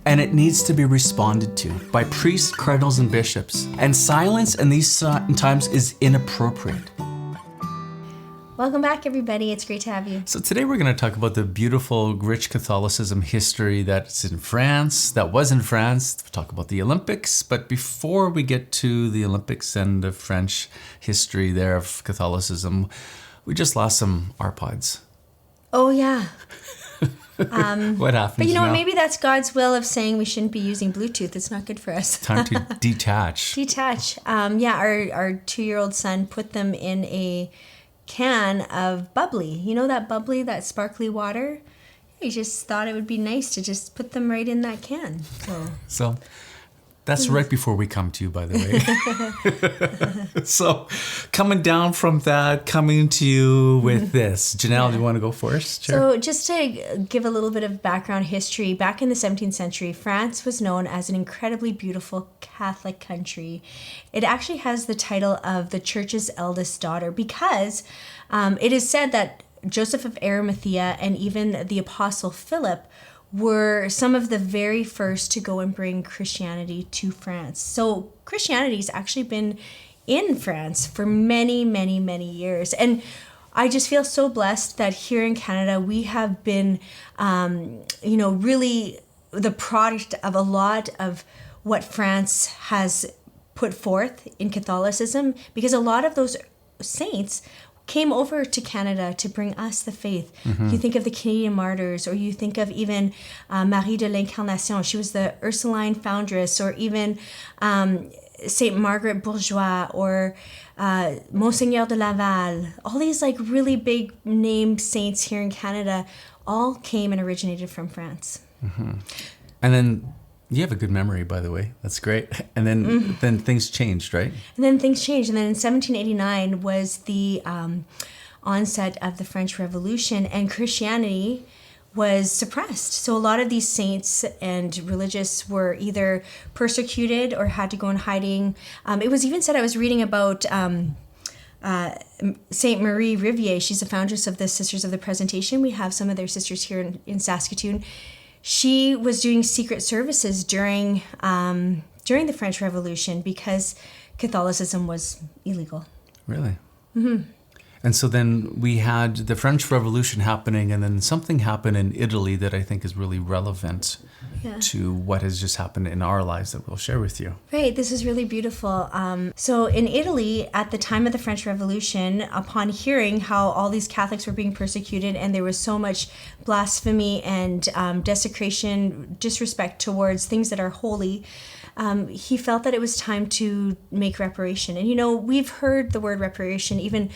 and it needs to be responded to by priests, cardinals, and bishops. And silence in these times is inappropriate. Welcome back, everybody. It's great to have you. So today we're going to talk about the beautiful, rich Catholicism history that's in France, that was in France. We'll talk about the Olympics. But before we get to the Olympics and the French history there of Catholicism, we just lost some AirPods. Oh, yeah. What happened? But you know what? Maybe that's God's will of saying we shouldn't be using Bluetooth. It's not good for us. Time to detach. Detach. Our 2-year-old son put them in a can of bubbly. You know that bubbly, that sparkly water? He just thought it would be nice to just put them right in that can. So that's right before we come to you, by the way. So coming down from that, coming to you with this. Janelle, do you want to go first? Sure. So just to give a little bit of background history, back in the 17th century, France was known as an incredibly beautiful Catholic country. It actually has the title of the church's eldest daughter because it is said that Joseph of Arimathea and even the Apostle Philip were some of the very first to go and bring Christianity to France. So Christianity's actually been in France for many, many, many years. And I just feel so blessed that here in Canada, we have been, really the product of a lot of what France has put forth in Catholicism, because a lot of those saints came over to Canada to bring us the faith. Mm-hmm. You think of the Canadian martyrs, or you think of even Marie de l'Incarnation. She was the Ursuline foundress, or even Saint Margaret Bourgeois, or Monseigneur de Laval. All these like really big name saints here in Canada all came and originated from France. Mm-hmm. And then you have a good memory, by the way. That's great. And then things changed, right? And then things changed. And then in 1789 was the onset of the French Revolution, and Christianity was suppressed. So a lot of these saints and religious were either persecuted or had to go in hiding. It was even said, I was reading about Saint Marie Riviere. She's the foundress of the Sisters of the Presentation. We have some of their sisters here in Saskatoon. She was doing secret services during the French Revolution because Catholicism was illegal. Really? Mm-hmm. And so then we had the French Revolution happening, and then something happened in Italy that I think is really relevant to what has just happened in our lives that we'll share with you. Right, this is really beautiful. So in Italy, at the time of the French Revolution, upon hearing how all these Catholics were being persecuted and there was so much blasphemy and desecration, disrespect towards things that are holy, he felt that it was time to make reparation. And, we've heard the word reparation. Even,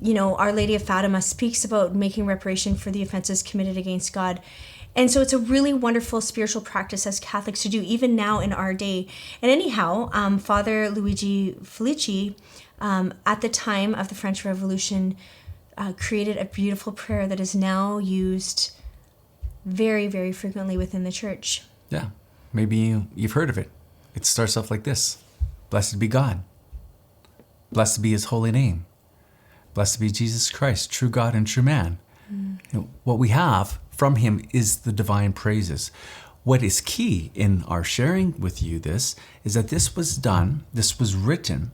Our Lady of Fatima speaks about making reparation for the offenses committed against God. And so it's a really wonderful spiritual practice as Catholics to do, even now in our day. And anyhow, Father Luigi Felici, at the time of the French Revolution, created a beautiful prayer that is now used very, very frequently within the church. Yeah, maybe you've heard of it. It starts off like this. Blessed be God. Blessed be his holy name. Blessed be Jesus Christ, true God and true man. What we have from him is the divine praises. What is key in our sharing with you this is that this was written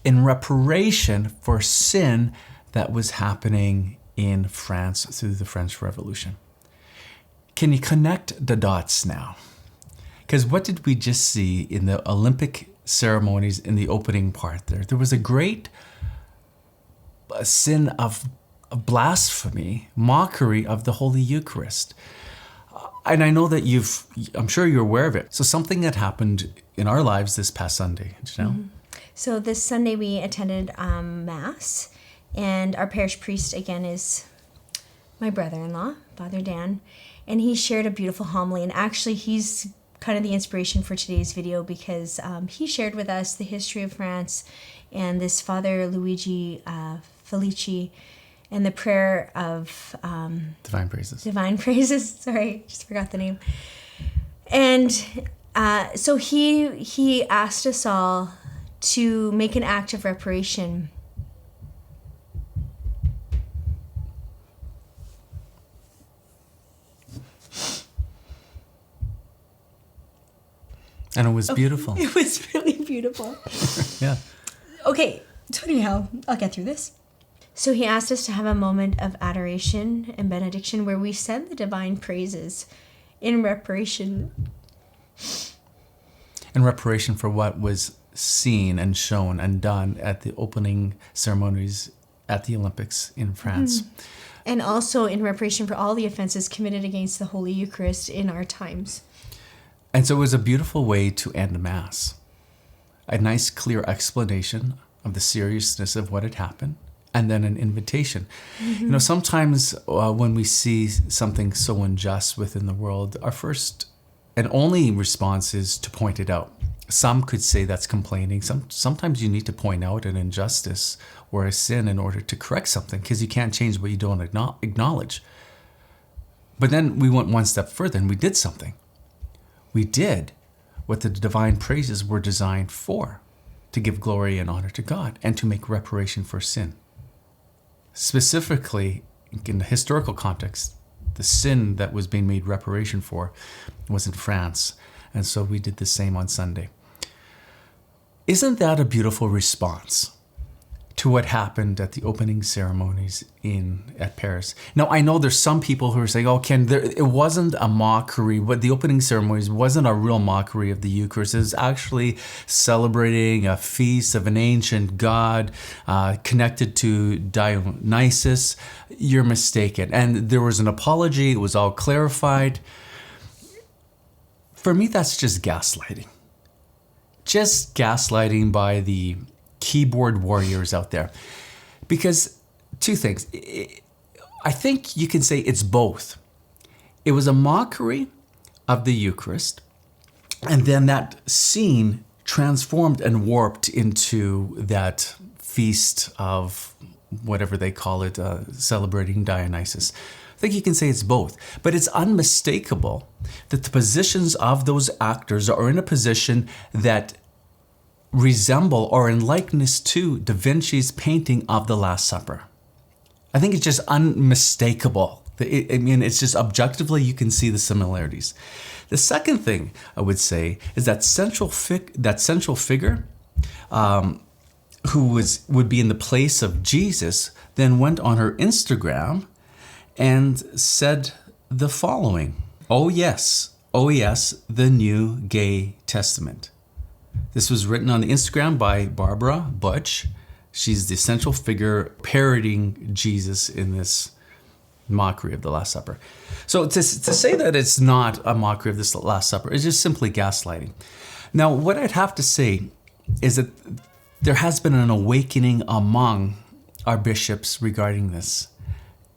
in reparation for sin that was happening in France through the French Revolution. Can you connect the dots now? Because what did we just see in the Olympic ceremonies in the opening part there? There was a great sin of blasphemy, mockery of the Holy Eucharist. And I know that I'm sure you're aware of it. So something that happened in our lives this past Sunday, Janelle? Mm-hmm. So this Sunday we attended Mass, and our parish priest, again, is my brother-in-law, Father Dan, and he shared a beautiful homily. And actually, he's kind of the inspiration for today's video because he shared with us the history of France and this Father Luigi Felici and the prayer of Divine Praises. Divine Praises. Sorry, just forgot the name. And so he asked us all to make an act of reparation. And it was beautiful. It was really beautiful. Yeah. Okay, so anyhow, I'll get through this. So he asked us to have a moment of adoration and benediction where we said the divine praises in reparation. In reparation for what was seen and shown and done at the opening ceremonies at the Olympics in France. And also in reparation for all the offenses committed against the Holy Eucharist in our times. And so it was a beautiful way to end Mass. A nice, clear explanation of the seriousness of what had happened, and then an invitation. You know, sometimes when we see something so unjust within the world, our first and only response is to point it out. Some could say that's complaining. Sometimes you need to point out an injustice or a sin in order to correct something, because you can't change what you don't acknowledge. But then we went one step further and we did something. We did what the divine praises were designed for, to give glory and honor to God and to make reparation for sin. Specifically, in the historical context, the sin that was being made reparation for was in France. And so we did the same on Sunday. Isn't that a beautiful response to what happened at the opening ceremonies at Paris? Now, I know there's some people who are saying, oh, Ken, it wasn't a mockery. What the opening ceremonies wasn't a real mockery of the Eucharist. It was actually celebrating a feast of an ancient god connected to Dionysus. You're mistaken. And there was an apology. It was all clarified. For me, that's just gaslighting. Just gaslighting by the keyboard warriors out there. Because two things. I think you can say it's both. It was a mockery of the Eucharist, and then that scene transformed and warped into that feast of whatever they call it, celebrating Dionysus. I think you can say it's both. But it's unmistakable that the positions of those actors are in a position that resemble or in likeness to Da Vinci's painting of the Last Supper. I think it's just unmistakable. It's just objectively you can see the similarities. The second thing I would say is that central figure who would be in the place of Jesus then went on her Instagram and said the following: oh yes, the New Gay Testament. This was written on Instagram by Barbara Butch. She's the central figure parodying Jesus in this mockery of the Last Supper. So to say that it's not a mockery of this Last Supper is just simply gaslighting. Now, what I'd have to say is that there has been an awakening among our bishops regarding this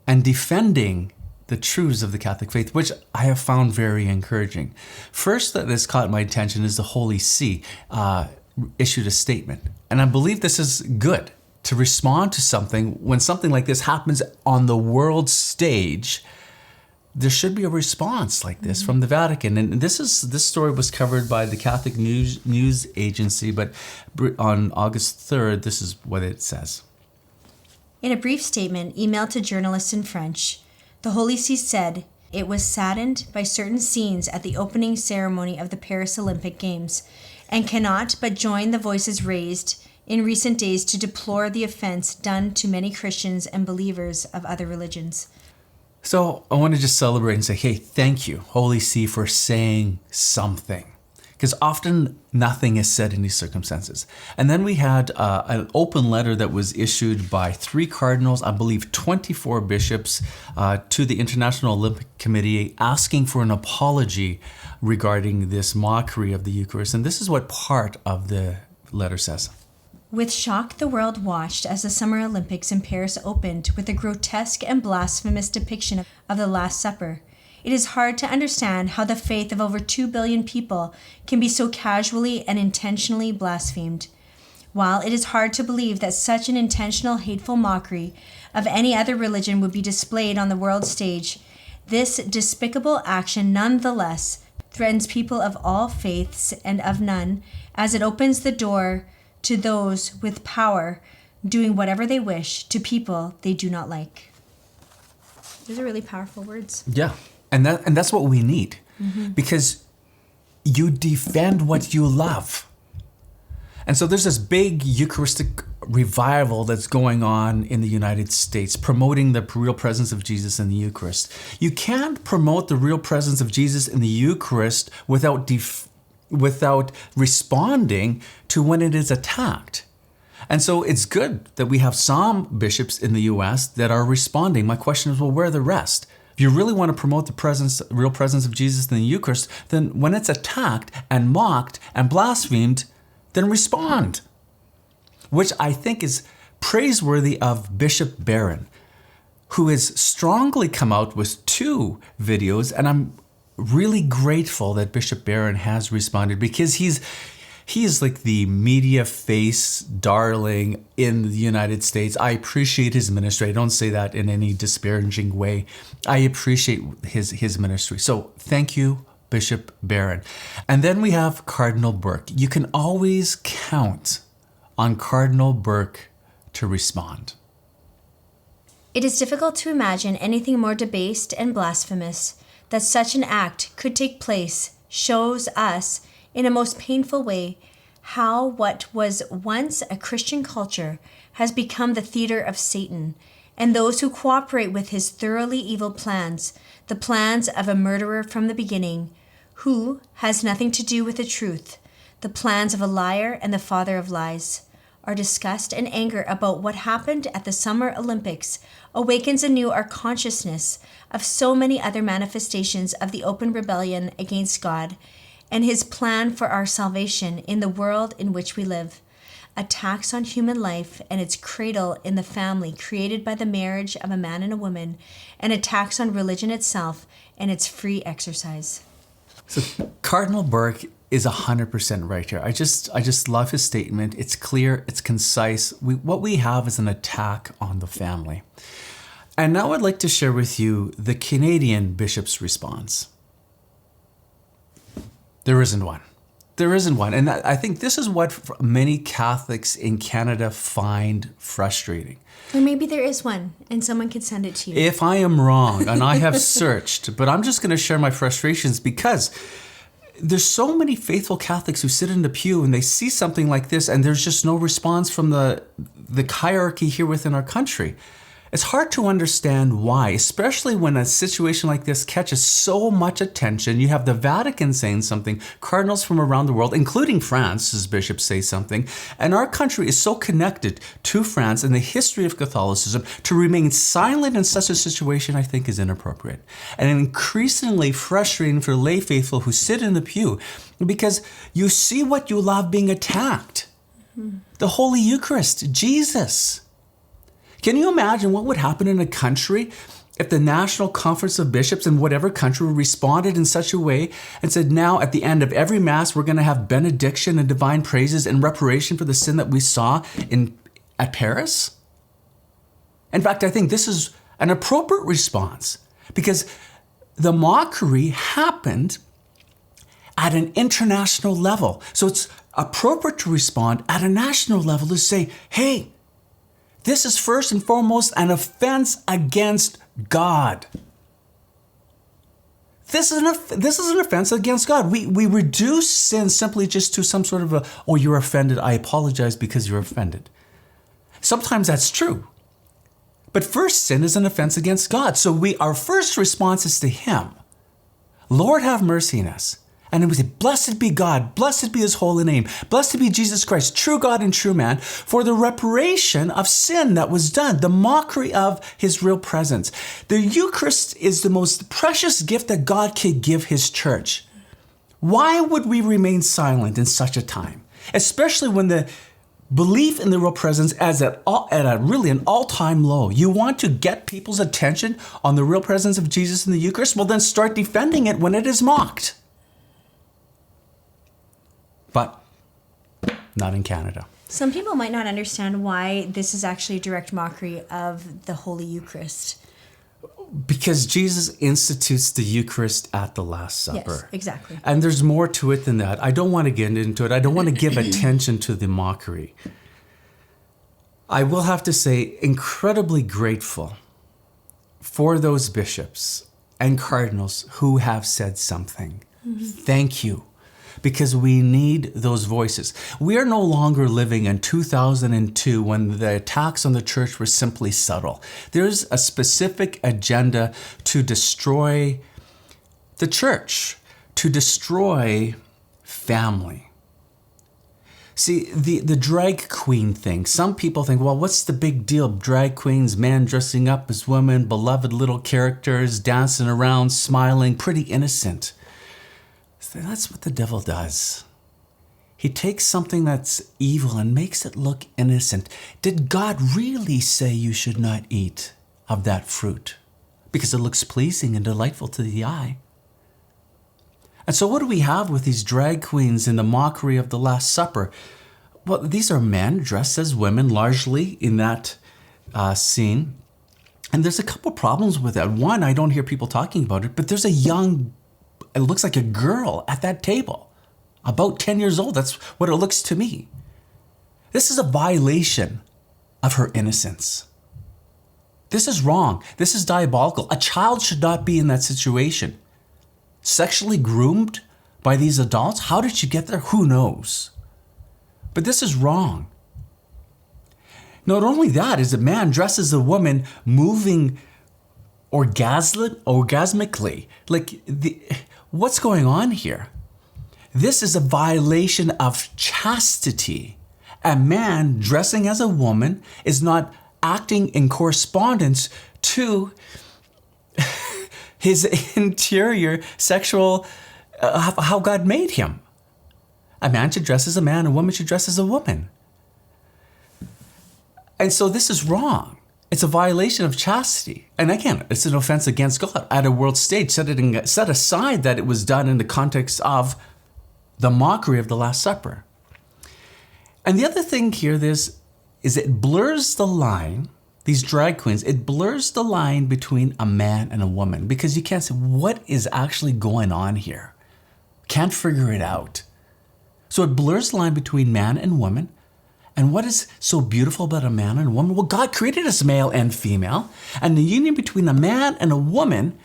and defending the truths of the Catholic faith, which I have found very encouraging. First that has caught my attention is the Holy See issued a statement. And I believe this is good to respond to something. When something like this happens on the world stage, there should be a response like this from the Vatican. And this story was covered by the Catholic News Agency, but on August 3rd, this is what it says. In a brief statement emailed to journalists in French, the Holy See said it was saddened by certain scenes at the opening ceremony of the Paris Olympic Games and cannot but join the voices raised in recent days to deplore the offense done to many Christians and believers of other religions. So I want to just celebrate and say, hey, thank you, Holy See, for saying something. Because often nothing is said in these circumstances. And then we had an open letter that was issued by 3 cardinals, I believe 24 bishops, to the International Olympic Committee asking for an apology regarding this mockery of the Eucharist. And this is what part of the letter says. With shock, the world watched as the Summer Olympics in Paris opened with a grotesque and blasphemous depiction of the Last Supper. It is hard to understand how the faith of over 2 billion people can be so casually and intentionally blasphemed. While it is hard to believe that such an intentional, hateful mockery of any other religion would be displayed on the world stage, this despicable action nonetheless threatens people of all faiths and of none, as it opens the door to those with power doing whatever they wish to people they do not like. Those are really powerful words. Yeah. And that's what we need. Because you defend what you love. And so there's this big Eucharistic revival that's going on in the United States, promoting the real presence of Jesus in the Eucharist. You can't promote the real presence of Jesus in the Eucharist without responding to when it is attacked. And so it's good that we have some bishops in the U.S. that are responding. My question is, well, where are the rest? If you really want to promote the real presence of Jesus in the Eucharist, then when it's attacked and mocked and blasphemed, then respond. Which I think is praiseworthy of Bishop Barron, who has strongly come out with 2 videos, and I'm really grateful that Bishop Barron has responded, because he's like the media face darling in the United States. I appreciate his ministry. I don't say that in any disparaging way. I appreciate his ministry. So thank you, Bishop Barron. And then we have Cardinal Burke. You can always count on Cardinal Burke to respond. It is difficult to imagine anything more debased and blasphemous. That such an act could take place shows us, in a most painful way, how what was once a Christian culture has become the theater of Satan, and those who cooperate with his thoroughly evil plans, the plans of a murderer from the beginning, who has nothing to do with the truth, the plans of a liar and the father of lies. Our disgust and anger about what happened at the Summer Olympics awakens anew our consciousness of so many other manifestations of the open rebellion against God and his plan for our salvation in the world in which we live. Attacks on human life and its cradle in the family created by the marriage of a man and a woman, and attacks on religion itself and its free exercise. So Cardinal Burke is 100% right here. I just love his statement. It's clear, it's concise. What we have is an attack on the family. And now I'd like to share with you the Canadian bishop's response. There isn't one. There isn't one. And I think this is what many Catholics in Canada find frustrating. Or maybe there is one, and someone could send it to you. If I am wrong, and I have searched, but I'm just going to share my frustrations, because there's so many faithful Catholics who sit in the pew and they see something like this, and there's just no response from the hierarchy here within our country. It's hard to understand why, especially when a situation like this catches so much attention. You have the Vatican saying something, cardinals from around the world, including France's bishops, say something, and our country is so connected to France and the history of Catholicism. To remain silent in such a situation, I think, is inappropriate and increasingly frustrating for lay faithful who sit in the pew, because you see what you love being attacked. Mm-hmm. The Holy Eucharist, Jesus. Can you imagine what would happen in a country if the National Conference of Bishops in whatever country responded in such a way and said, now at the end of every Mass, we're going to have benediction and divine praises and reparation for the sin that we saw at Paris? In fact, I think this is an appropriate response, because the mockery happened at an international level. So it's appropriate to respond at a national level to say, hey, this is first and foremost an offense against God. This is an offense against God. We reduce sin simply just to some sort of oh, you're offended, I apologize because you're offended. Sometimes that's true. But first, sin is an offense against God. So our first response is to Him. Lord, have mercy on us. And then we say, blessed be God, blessed be His holy name, blessed be Jesus Christ, true God and true man, for the reparation of sin that was done, the mockery of His real presence. The Eucharist is the most precious gift that God could give His church. Why would we remain silent in such a time? Especially when the belief in the real presence is at a really an all-time low. You want to get people's attention on the real presence of Jesus in the Eucharist? Well, then start defending it when it is mocked. But not in Canada. Some people might not understand why this is actually a direct mockery of the Holy Eucharist. Because Jesus institutes the Eucharist at the Last Supper. Yes, exactly. And there's more to it than that. I don't want to get into it. I don't want to give attention to the mockery. I will have to say, incredibly grateful for those bishops and cardinals who have said something. Mm-hmm. Thank you because we need those voices. We are no longer living in 2002 when the attacks on the church were simply subtle. There's a specific agenda to destroy the church, to destroy family. See, the drag queen thing, some people think, well, what's the big deal? Drag queens, men dressing up as women, beloved little characters, dancing around, smiling, pretty innocent. So that's what the devil does. He takes something that's evil and makes it look innocent. Did God really say you should not eat of that fruit? Because it looks pleasing and delightful to the eye. And so what do we have with these drag queens in the mockery of the Last Supper? Well, these are men dressed as women, largely in that scene. And there's a couple problems with that. One, I don't hear people talking about it, but there's a young, it looks like a girl at that table, about 10 years old. That's what it looks to me. This is a violation of her innocence. This is wrong. This is diabolical. A child should not be in that situation. Sexually groomed by these adults? How did she get there? Who knows? But this is wrong. Not only that, is a man dressed as a woman moving orgasmically. What's going on here? This is a violation of chastity. A man dressing as a woman is not acting in correspondence to his interior sexual, how God made him. A man should dress as a man, a woman should dress as a woman. And so this is wrong. It's a violation of chastity. And again, it's an offense against God at a world stage. Set aside that it was done in the context of the mockery of the Last Supper. And the other thing here is it blurs the line. These drag queens, it blurs the line between a man and a woman because you can't say what is actually going on here. Can't figure it out. So it blurs the line between man and woman. And what is so beautiful about a man and a woman? Well, God created us male and female. And the union between a man and a woman,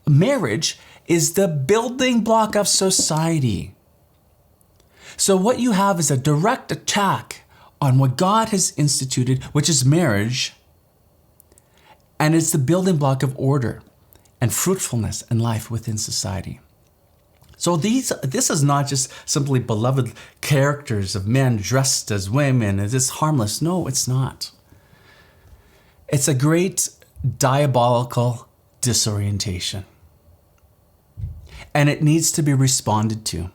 marriage, is the building block of society. So what you have is a direct attack on what God has instituted, which is marriage, and it's the building block of order and fruitfulness and life within society. So this is not just simply beloved characters of men dressed as women. It is harmless. No, it's not. It's a great diabolical disorientation. And it needs to be responded to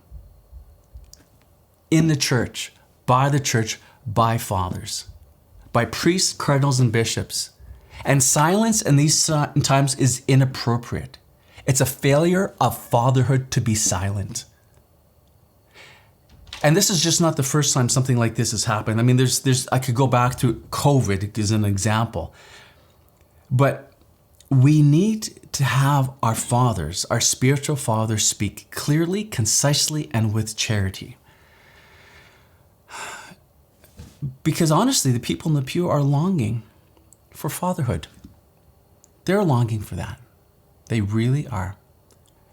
in the church, by the church, by fathers, by priests, cardinals, and bishops. And silence in these times is inappropriate. It's a failure of fatherhood to be silent. And this is just not the first time something like this has happened. I mean, I could go back to COVID as an example. But we need to have our fathers, our spiritual fathers, speak clearly, concisely, and with charity. Because honestly, the people in the pew are longing for fatherhood. They're longing for that. They really are.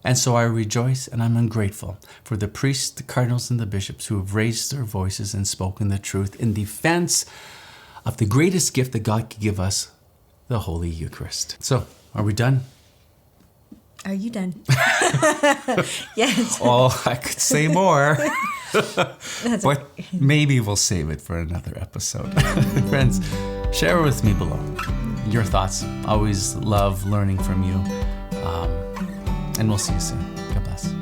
And so I rejoice and I'm ungrateful for the priests, the cardinals, and the bishops who have raised their voices and spoken the truth in defense of the greatest gift that God could give us, the Holy Eucharist. So, are we done? Are you done? Yes. Oh, I could say more. But maybe we'll save it for another episode. Friends, share with me below your thoughts. Always love learning from you. And we'll see you soon. God bless.